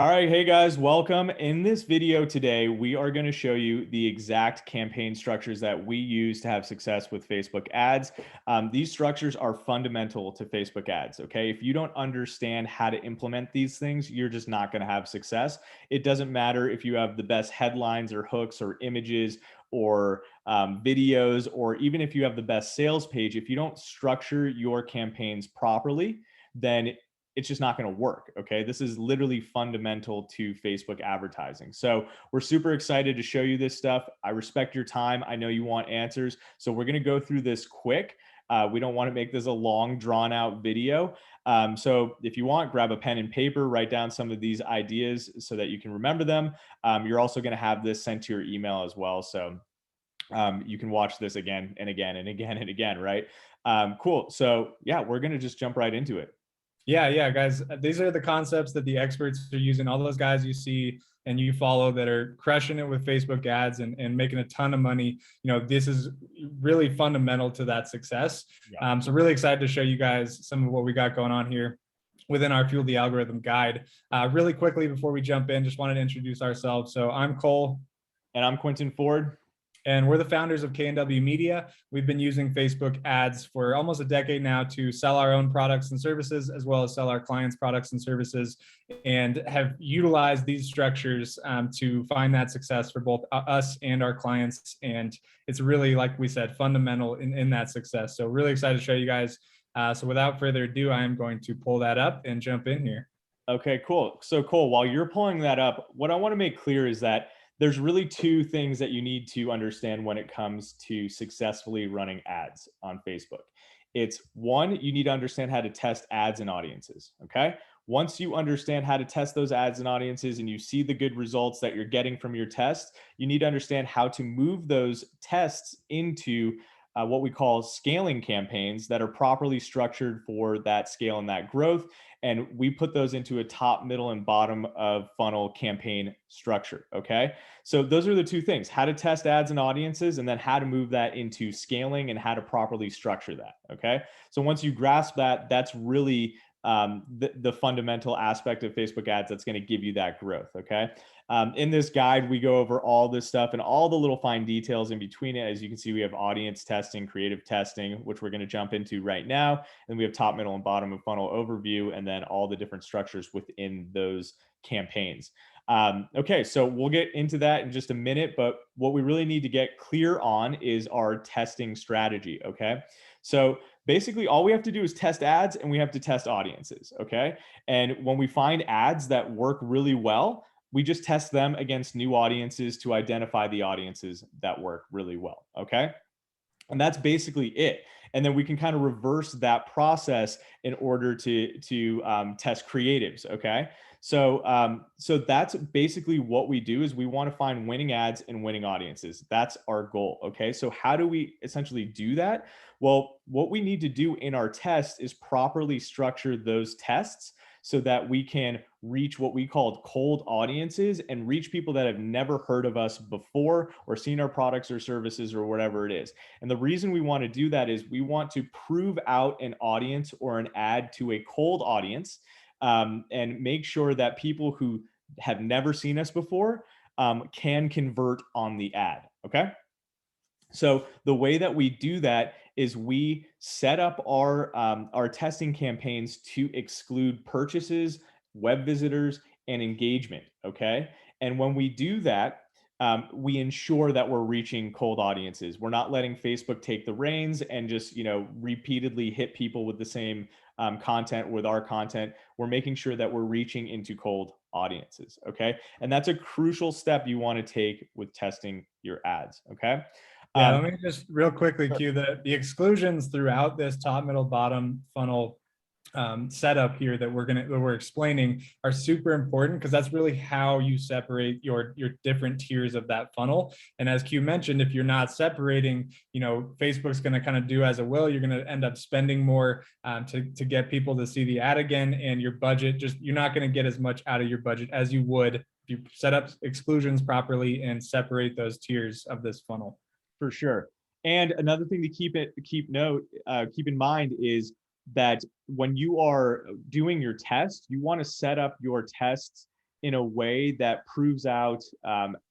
All right, hey guys, welcome. In this video today, we are going to show you the exact campaign structures that we use to have success with Facebook ads. These structures are fundamental to Facebook ads, okay? If you don't understand how to implement these things, you're just not going to have success. It doesn't matter if you have the best headlines or hooks or images or videos, or even if you have the best sales page. If you don't structure your campaigns properly, then it's just not going to work. Okay. This is literally fundamental to Facebook advertising. So we're super excited to show you this stuff. I respect your time. I know you want answers. So we're going to go through this quick. We don't want to make this a long, drawn out video. So if you want, grab a pen and paper, write down some of these ideas so that you can remember them. You're also going to have this sent to your email as well. So you can watch this again and again and again and again, right? Cool. So yeah, we're going to just jump right into it. Yeah, guys. These are the concepts that the experts are using. All those guys you see and you follow that are crushing it with Facebook ads and making a ton of money. This is really fundamental to that success. Yeah. So really excited to show you guys some of what we got going on here within our Fuel the Algorithm guide. Really quickly before we jump in, just wanted to introduce ourselves. So I'm Cole. And I'm Quentin Ford. And we're the founders of K&W Media. We've been using Facebook ads for almost a decade now to sell our own products and services, as well as sell our clients' products and services, and have utilized these structures to find that success for both us and our clients. And it's really, like we said, fundamental in that success. So really excited to show you guys. So without further ado, I am going to pull that up and jump in here. Okay, cool. So Cole, while you're pulling that up, what I want to make clear is that there's really two things that you need to understand when it comes to successfully running ads on Facebook. It's one, you need to understand how to test ads and audiences, okay? Once you understand how to test those ads and audiences and you see the good results that you're getting from your tests, you need to understand how to move those tests into what we call scaling campaigns that are properly structured for that scale and that growth. And we put those into a top, middle, and bottom of funnel campaign structure. Okay. So those are the two things: how to test ads and audiences, and then how to move that into scaling and how to properly structure that. Okay. So once you grasp that, that's really the fundamental aspect of Facebook ads that's going to give you that growth. Okay. In this guide, we go over all this stuff and all the little fine details in between it. As you can see, we have audience testing, creative testing, which we're going to jump into right now. And we have top, middle, and bottom of funnel overview, and then all the different structures within those campaigns. Okay, so we'll get into that in just a minute, but what we really need to get clear on is our testing strategy. Okay. So basically all we have to do is test ads and we have to test audiences. Okay. And when we find ads that work really well, we just test them against new audiences to identify the audiences that work really well. Okay. And that's basically it. And then we can kind of reverse that process in order to test creatives. Okay. So that's basically what we do is we want to find winning ads and winning audiences. That's our goal. Okay. So how do we essentially do that? Well, what we need to do in our test is properly structure those tests so that we can reach what we call cold audiences and reach people that have never heard of us before or seen our products or services or whatever it is. And the reason we want to do that is we want to prove out an audience or an ad to a cold audience, and make sure that people who have never seen us before can convert on the ad. Okay. So the way that we do that is we set up our testing campaigns to exclude purchases, web visitors, and engagement. Okay, and when we do that, we ensure that we're reaching cold audiences. We're not letting Facebook take the reins and just repeatedly hit people with the same content with our content. We're making sure that we're reaching into cold audiences. Okay, and that's a crucial step you want to take with testing your ads. Okay. Yeah, let me just real quickly cue the exclusions throughout this top, middle, bottom funnel setup here that we're explaining are super important, because that's really how you separate your different tiers of that funnel. And as Q mentioned, if you're not separating, Facebook's going to kind of do as it will. You're going to end up spending more to get people to see the ad again, and your budget you're not going to get as much out of your budget as you would if you set up exclusions properly and separate those tiers of this funnel. For sure. And another thing to keep in mind is that when you are doing your test, you want to set up your tests in a way that proves out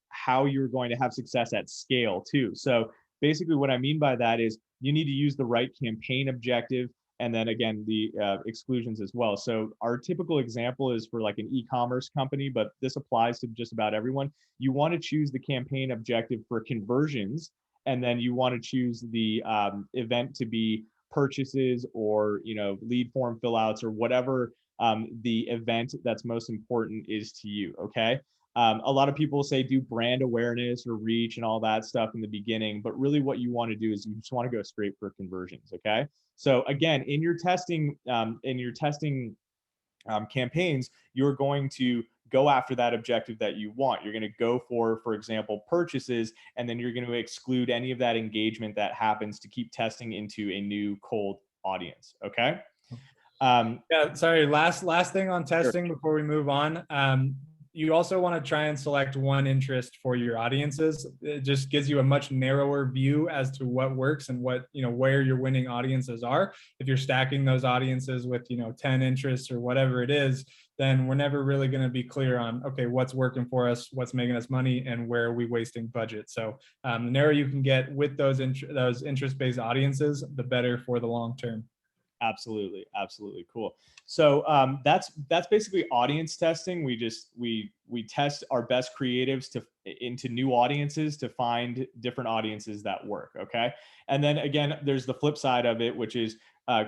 how you're going to have success at scale too. So basically what I mean by that is you need to use the right campaign objective, and then again, the exclusions as well. So our typical example is for like an e-commerce company, but this applies to just about everyone. You want to choose the campaign objective for conversions, and then you want to choose the event to be purchases or lead form fill outs or whatever the event that's most important is to you. Okay. A lot of people say do brand awareness or reach and all that stuff in the beginning, but really what you want to do is you just want to go straight for conversions. Okay. So again, in your testing, campaigns, you're going to go after that objective that you want. You're going to go for example, purchases, and then you're going to exclude any of that engagement that happens to keep testing into a new cold audience. Okay. Yeah, sorry. Last thing on Sure. testing before we move on. You also want to try and select one interest for your audiences. It just gives you a much narrower view as to what works and what, where your winning audiences are. If you're stacking those audiences with, 10 interests or whatever it is, then we're never really going to be clear on, okay, what's working for us, what's making us money, and where are we wasting budget. So the narrower you can get with those interest-based audiences, the better for the long term. Absolutely, absolutely, cool. So that's basically audience testing. We test our best creatives into new audiences to find different audiences that work. Okay, and then again, there's the flip side of it, which is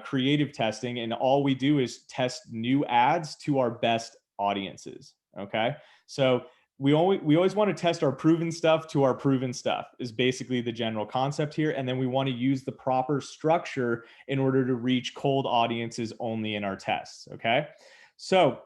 creative testing, and all we do is test new ads to our best audiences. Okay, so we always want to test our proven stuff to our proven stuff is basically the general concept here, and then we want to use the proper structure in order to reach cold audiences only in our tests. Okay, so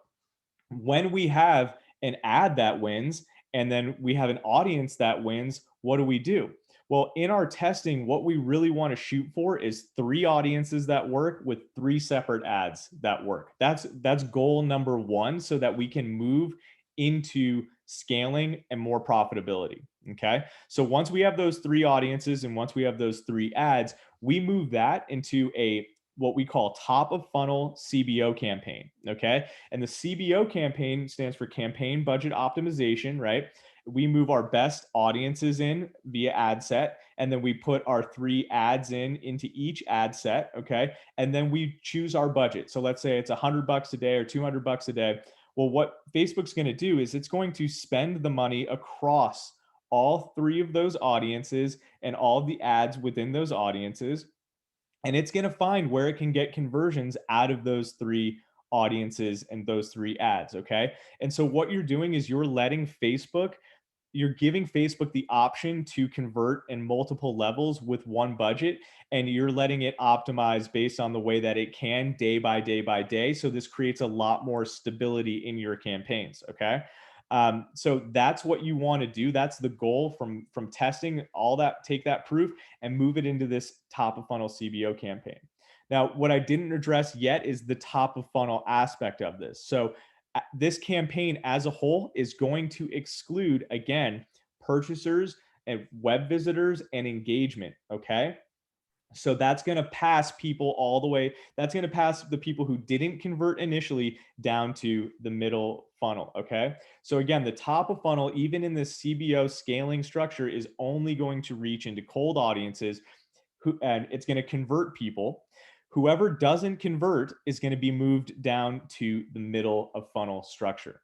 when we have an ad that wins and then we have an audience that wins, what do? Well, in our testing, what we really want to shoot for is 3 audiences that work with 3 separate ads that work. That's goal number 1, so that we can move into scaling and more profitability. Okay. So once we have those 3 audiences and once we have those 3 ads, we move that into a what we call top of funnel CBO campaign. Okay. And the CBO campaign stands for campaign budget optimization, right? We move our best audiences in via ad set, and then we put our 3 ads into each ad set. Okay. And then we choose our budget. So let's say it's $100 a day or $200 a day. Well, what Facebook's going to do is it's going to spend the money across all 3 of those audiences and all of the ads within those audiences. And it's going to find where it can get conversions out of those 3 audiences and those 3 ads. Okay. And so what you're doing is you're giving Facebook the option to convert in multiple levels with one budget, and you're letting it optimize based on the way that it can day by day by day. So this creates a lot more stability in your campaigns. Okay. So that's what you want to do. That's the goal from testing all that, take that proof and move it into this top of funnel CBO campaign. Now, what I didn't address yet is the top of funnel aspect of this. So this campaign as a whole is going to exclude, again, purchasers and web visitors and engagement. Okay. So that's going to pass people all the way. That's going to pass the people who didn't convert initially down to the middle funnel. Okay. So again, the top of funnel, even in this CBO scaling structure, is only going to reach into cold audiences and it's going to convert people. Whoever doesn't convert is going to be moved down to the middle of funnel structure.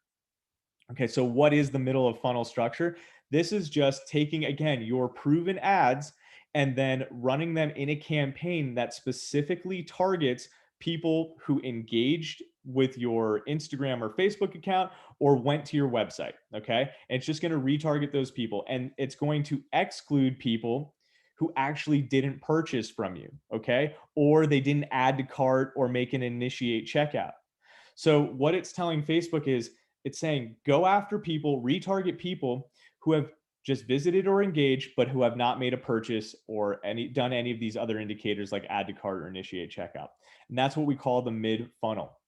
Okay, so what is the middle of funnel structure? This is just taking, again, your proven ads and then running them in a campaign that specifically targets people who engaged with your Instagram or Facebook account or went to your website. Okay, and it's just going to retarget those people, and it's going to exclude people who actually didn't purchase from you, okay? Or they didn't add to cart or make an initiate checkout. So what it's telling Facebook is it's saying go after people, retarget people who have just visited or engaged, but who have not made a purchase or done any of these other indicators like add to cart or initiate checkout. And that's what we call the mid funnel.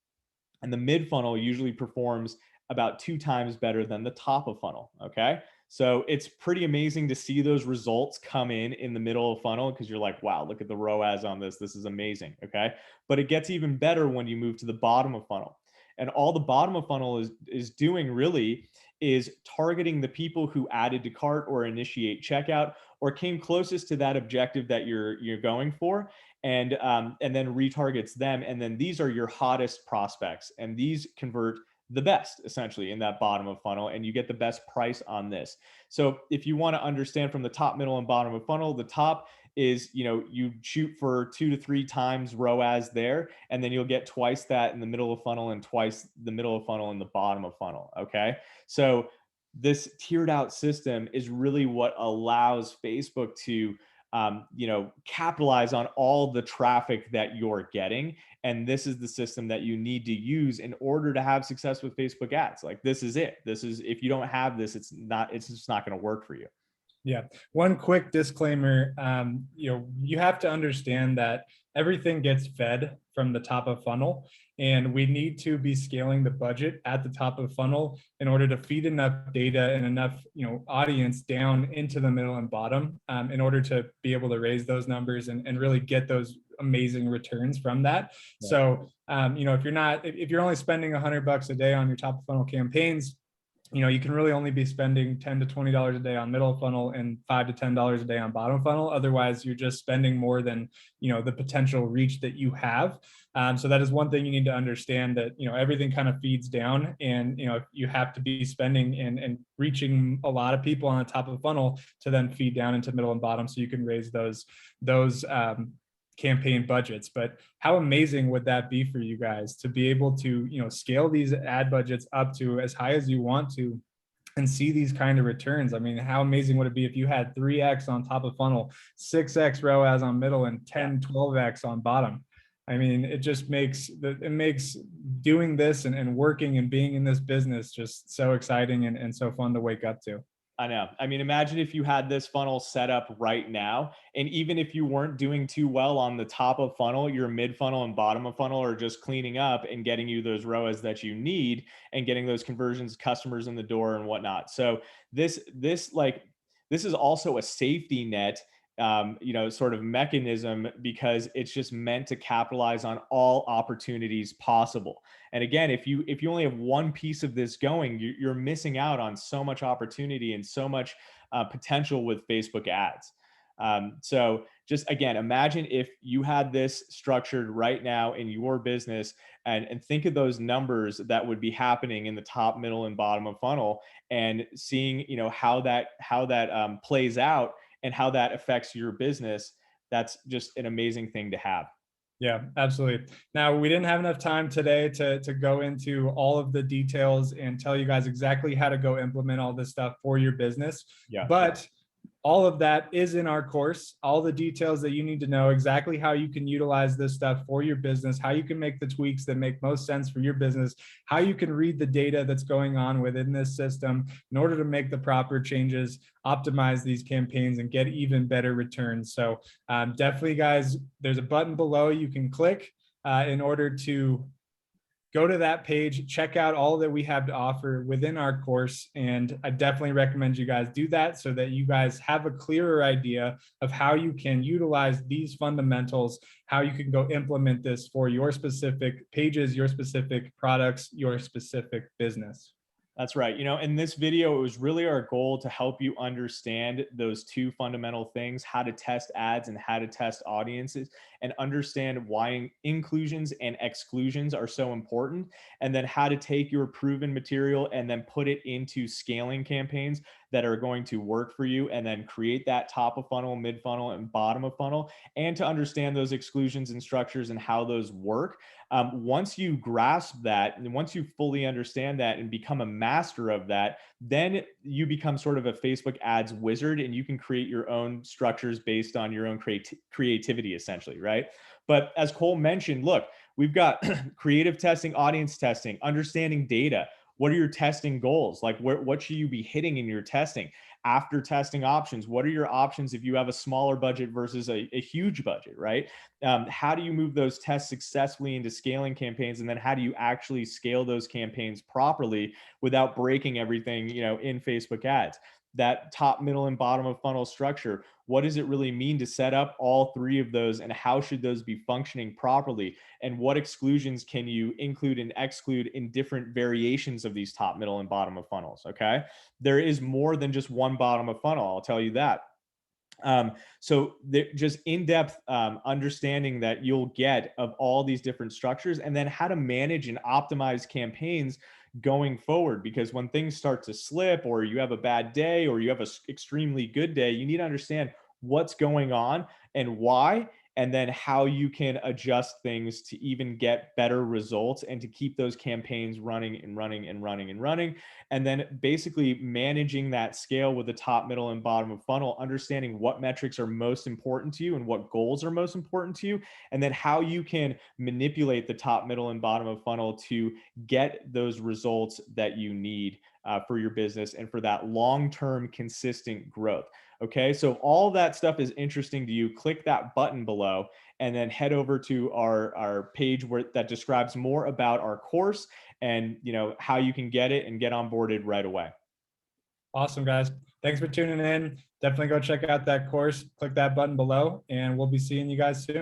And the mid funnel usually performs about 2 times better than the top of funnel. Okay. So it's pretty amazing to see those results come in the middle of funnel because you're like, wow, look at the ROAS on this. This is amazing. Okay. But it gets even better when you move to the bottom of funnel. And all the bottom of funnel is doing really is targeting the people who added to cart or initiate checkout or came closest to that objective that you're going for, and then retargets them. And then these are your hottest prospects, and these convert the best essentially in that bottom of funnel, and you get the best price on this. So if you want to understand from the top, middle, and bottom of funnel, the top is, you shoot for 2 to 3 times ROAS there, and then you'll get twice that in the middle of funnel and twice the middle of funnel in the bottom of funnel. Okay. So this tiered out system is really what allows Facebook to capitalize on all the traffic that you're getting. And this is the system that you need to use in order to have success with Facebook ads. Like, this is it. This is, if you don't have this, it's just not going to work for you. Yeah. One quick disclaimer, you have to understand that everything gets fed from the top of funnel, and we need to be scaling the budget at the top of funnel in order to feed enough data and enough, audience down into the middle and bottom, in order to be able to raise those numbers and really get those amazing returns from that. Yeah. So, if you're only spending $100 a day on your top of funnel campaigns, you can really only be spending $10 to $20 a day on middle funnel and $5 to $10 a day on bottom funnel. Otherwise, you're just spending more than, the potential reach that you have. So that is one thing you need to understand, that, everything kind of feeds down, and, you have to be spending and reaching a lot of people on the top of the funnel to then feed down into middle and bottom, so you can raise those campaign budgets. But how amazing would that be for you guys to be able to, scale these ad budgets up to as high as you want to and see these kind of returns? I mean, how amazing would it be if you had 3x on top of funnel, 6x ROAS on middle, and 10, 12x on bottom? I mean, it just makes doing this and working and being in this business just so exciting and so fun to wake up to. I know. I mean, imagine if you had this funnel set up right now, and even if you weren't doing too well on the top of funnel, your mid funnel and bottom of funnel are just cleaning up and getting you those ROAS that you need and getting those conversions, customers in the door and whatnot. So this is also a safety net, sort of mechanism, because it's just meant to capitalize on all opportunities possible. And again, if you only have one piece of this going, you're missing out on so much opportunity and so much potential with Facebook ads. So just, again, imagine if you had this structured right now in your business, and think of those numbers that would be happening in the top, middle, and bottom of funnel, and seeing, how that plays out and how that affects your business. That's just an amazing thing to have. Yeah, absolutely. Now, we didn't have enough time today to go into all of the details and tell you guys exactly how to go implement all this stuff for your business. Yeah. But all of that is in our course, all the details that you need to know, exactly how you can utilize this stuff for your business, how you can make the tweaks that make most sense for your business, how you can read the data that's going on within this system in order to make the proper changes, optimize these campaigns, and get even better returns. So definitely, guys, there's a button below you can click in order to go to that page, check out all that we have to offer within our course. And I definitely recommend you guys do that, so that you guys have a clearer idea of how you can utilize these fundamentals, how you can go implement this for your specific pages, your specific products, your specific business. That's right. In this video, it was really our goal to help you understand those two fundamental things: how to test ads and how to test audiences, and understand why inclusions and exclusions are so important, and then how to take your proven material and then put it into scaling campaigns that are going to work for you, and then create that top of funnel, mid funnel, and bottom of funnel, and to understand those exclusions and structures and how those work. Once you grasp that, and once you fully understand that and become a master of that, then you become sort of a Facebook ads wizard, and you can create your own structures based on your own creativity, essentially, right? But as Cole mentioned, look, we've got creative testing, audience testing, understanding data. What are your testing goals? Like, what should you be hitting in your testing? after testing options, what are your options if you have a smaller budget versus a huge budget, right? How do you move those tests successfully into scaling campaigns, and then how do you actually scale those campaigns properly without breaking everything, in Facebook ads? That top, middle, and bottom of funnel structure, what does it really mean to set up all three of those, and how should those be functioning properly, and what exclusions can you include and exclude in different variations of these top, middle, and bottom of funnels? Okay, there is more than just one bottom of funnel, I'll tell you that. So just in-depth understanding that you'll get of all these different structures, and then how to manage and optimize campaigns going forward. Because when things start to slip, or you have a bad day, or you have an extremely good day, you need to understand what's going on and why, and then how you can adjust things to even get better results and to keep those campaigns running and running and running and running. And then basically managing that scale with the top, middle, and bottom of funnel, understanding what metrics are most important to you and what goals are most important to you, and then how you can manipulate the top, middle, and bottom of funnel to get those results that you need for your business and for that long-term consistent growth. Okay, so all that stuff is interesting to you, click that button below and then head over to our page where that describes more about our course, and how you can get it and get onboarded right away. Awesome, guys. Thanks for tuning in. Definitely go check out that course. Click that button below, and we'll be seeing you guys soon.